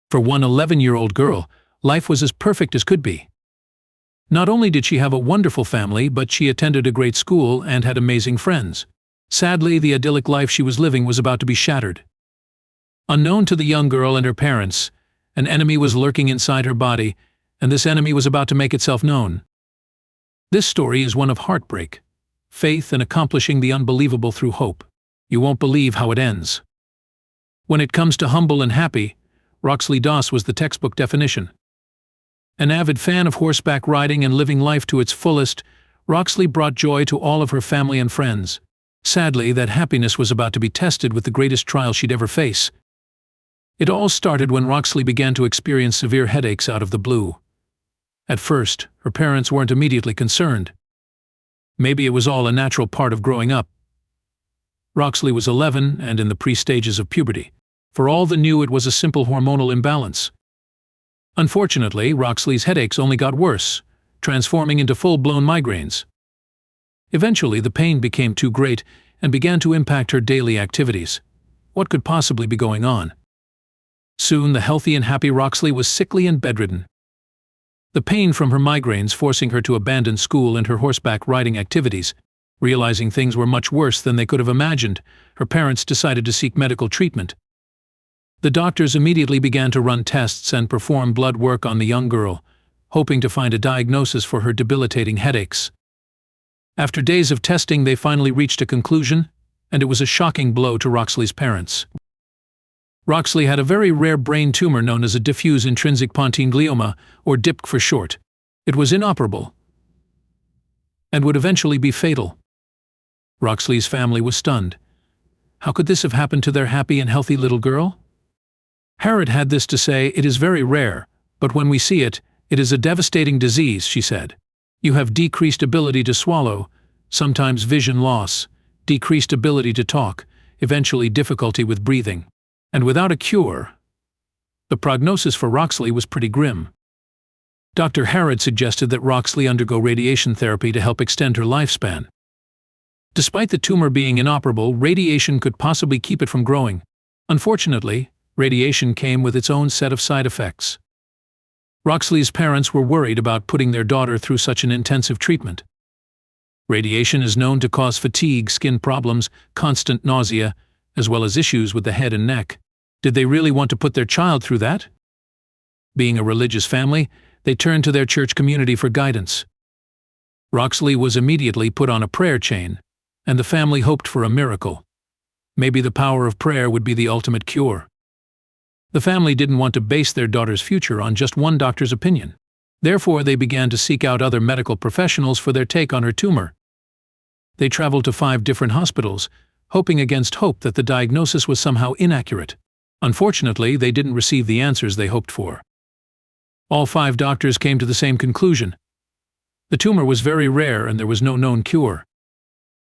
For one 11-year-old girl, life was as perfect as could be. Not only did she have a wonderful family, but she attended a great school and had amazing friends. Sadly, the idyllic life she was living was about to be shattered. Unknown to the young girl and her parents, an enemy was lurking inside her body, and this enemy was about to make itself known. This story is one of heartbreak, faith, and accomplishing the unbelievable through hope. You won't believe how it ends. When it comes to humble and happy, Roxli Doss was the textbook definition. An avid fan of horseback riding and living life to its fullest, Roxli brought joy to all of her family and friends. Sadly, that happiness was about to be tested with the greatest trial she'd ever face. It all started when Roxli began to experience severe headaches out of the blue. At first, her parents weren't immediately concerned. Maybe it was all a natural part of growing up. Roxli was 11 and in the pre-stages of puberty. For all they knew, it was a simple hormonal imbalance. Unfortunately, Roxli's headaches only got worse, transforming into full-blown migraines. Eventually, the pain became too great and began to impact her daily activities. What could possibly be going on? Soon, the healthy and happy Roxli was sickly and bedridden. The pain from her migraines forcing her to abandon school and her horseback riding activities. Realizing things were much worse than they could have imagined, her parents decided to seek medical treatment. The doctors immediately began to run tests and perform blood work on the young girl, hoping to find a diagnosis for her debilitating headaches. After days of testing, they finally reached a conclusion, and it was a shocking blow to Roxli's parents. Roxli had a very rare brain tumor known as a diffuse intrinsic pontine glioma, or DIPG for short. It was inoperable and would eventually be fatal. Roxli's family was stunned. How could this have happened to their happy and healthy little girl? Harriet had this to say: "It is very rare, but when we see it, it is a devastating disease," she said. "You have decreased ability to swallow, sometimes vision loss, decreased ability to talk, eventually difficulty with breathing. And without a cure." The prognosis for Roxli was pretty grim. Dr. Harriet suggested that Roxli undergo radiation therapy to help extend her lifespan. Despite the tumor being inoperable, radiation could possibly keep it from growing. Unfortunately, radiation came with its own set of side effects. Roxli's parents were worried about putting their daughter through such an intensive treatment. Radiation is known to cause fatigue, skin problems, constant nausea, as well as issues with the head and neck. Did they really want to put their child through that? Being a religious family, they turned to their church community for guidance. Roxli was immediately put on a prayer chain, and the family hoped for a miracle. Maybe the power of prayer would be the ultimate cure. The family didn't want to base their daughter's future on just one doctor's opinion. Therefore, they began to seek out other medical professionals for their take on her tumor. They traveled to 5 different hospitals, hoping against hope that the diagnosis was somehow inaccurate. Unfortunately, they didn't receive the answers they hoped for. All 5 doctors came to the same conclusion. The tumor was very rare and there was no known cure.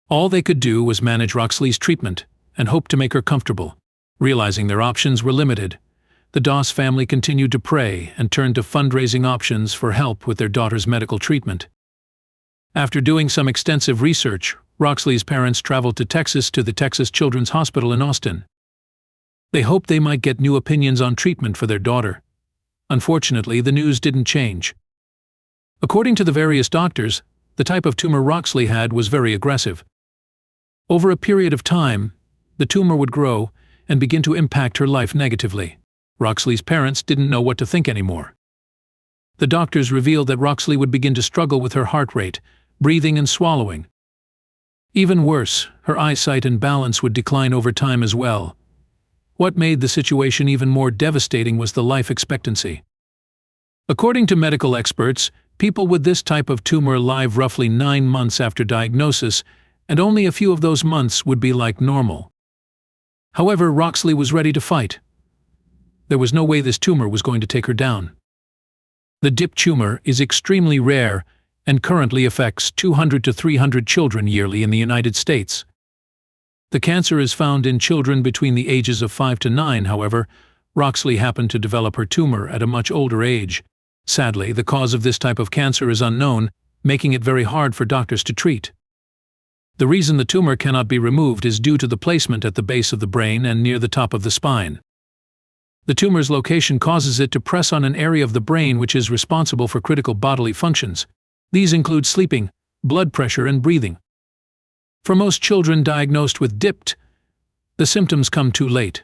All they could do was manage Roxli's treatment and hope to make her comfortable. Realizing their options were limited, the Doss family continued to pray and turned to fundraising options for help with their daughter's medical treatment. After doing some extensive research, Roxli's parents traveled to Texas to the Texas Children's Hospital in Austin. They hoped they might get new opinions on treatment for their daughter. Unfortunately, the news didn't change. According to the various doctors, the type of tumor Roxli had was very aggressive. Over a period of time, the tumor would grow and begin to impact her life negatively. Roxli's parents didn't know what to think anymore. The doctors revealed that Roxli would begin to struggle with her heart rate, breathing and swallowing. Even worse, her eyesight and balance would decline over time as well. What made the situation even more devastating was the life expectancy. According to medical experts, people with this type of tumor live roughly 9 months after diagnosis, and only a few of those months would be like normal. However, Roxli was ready to fight. There was no way this tumor was going to take her down. The DIPG tumor is extremely rare and currently affects 200 to 300 children yearly in the United States. The cancer is found in children between the ages of 5 to 9, however, Roxli happened to develop her tumor at a much older age. Sadly, the cause of this type of cancer is unknown, making it very hard for doctors to treat. The reason the tumor cannot be removed is due to the placement at the base of the brain and near the top of the spine. The tumor's location causes it to press on an area of the brain which is responsible for critical bodily functions. These include sleeping, blood pressure, and breathing. For most children diagnosed with DIPT, the symptoms come too late.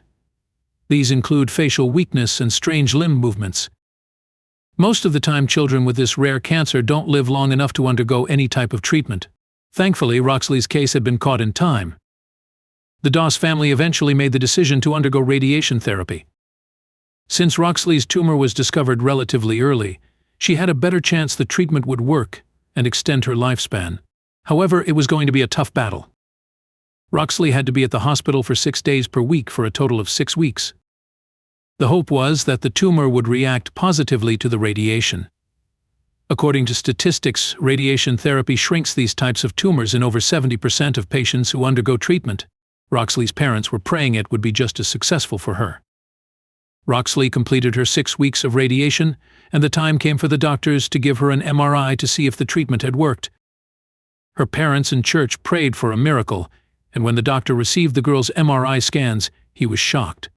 These include facial weakness and strange limb movements. Most of the time, children with this rare cancer don't live long enough to undergo any type of treatment. Thankfully, Roxli's case had been caught in time. The Doss family eventually made the decision to undergo radiation therapy. Since Roxli's tumor was discovered relatively early, she had a better chance the treatment would work and extend her lifespan. However, it was going to be a tough battle. Roxli had to be at the hospital for 6 days per week for a total of 6 weeks. The hope was that the tumor would react positively to the radiation. According to statistics, radiation therapy shrinks these types of tumors in over 70% of patients who undergo treatment. Roxli's parents were praying it would be just as successful for her. Roxli completed her 6 weeks of radiation, and the time came for the doctors to give her an MRI to see if the treatment had worked. Her parents and church prayed for a miracle, and when the doctor received the girl's MRI scans, he was shocked.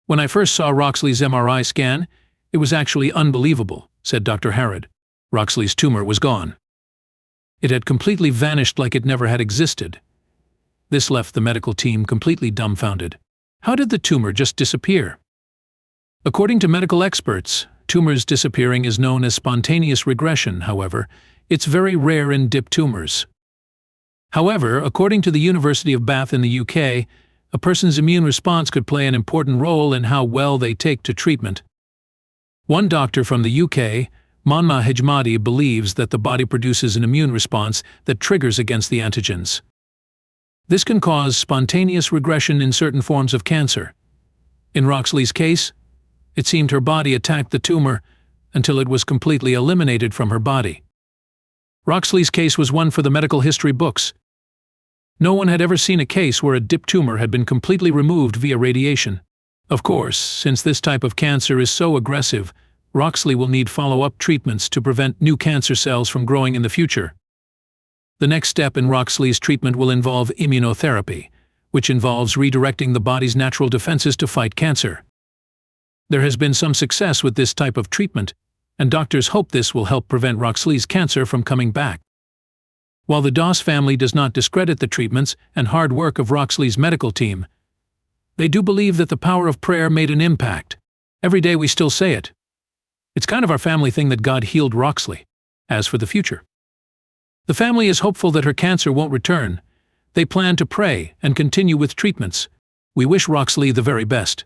"When I first saw Roxli's MRI scan, it was actually unbelievable," said Dr. Harrod. Roxli's tumor was gone. It had completely vanished like it never had existed. This left the medical team completely dumbfounded. How did the tumor just disappear? According to medical experts, tumors disappearing is known as spontaneous regression. However, it's very rare in DIP tumors. However, according to the University of Bath in the UK, a person's immune response could play an important role in how well they take to treatment. One doctor from the UK, Manma Hejmadi, believes that the body produces an immune response that triggers against the antigens. This can cause spontaneous regression in certain forms of cancer. In Roxli's case, it seemed her body attacked the tumor until it was completely eliminated from her body. Roxli's case was one for the medical history books. No one had ever seen a case where a DIP tumor had been completely removed via radiation. Of course, since this type of cancer is so aggressive, Roxli will need follow-up treatments to prevent new cancer cells from growing in the future. The next step in Roxli's treatment will involve immunotherapy, which involves redirecting the body's natural defenses to fight cancer. There has been some success with this type of treatment, and doctors hope this will help prevent Roxli's cancer from coming back. While the Doss family does not discredit the treatments and hard work of Roxli's medical team, they do believe that the power of prayer made an impact. Every day we still say it. It's kind of our family thing that God healed Roxli. As for the future, the family is hopeful that her cancer won't return. They plan to pray and continue with treatments. We wish Roxli the very best.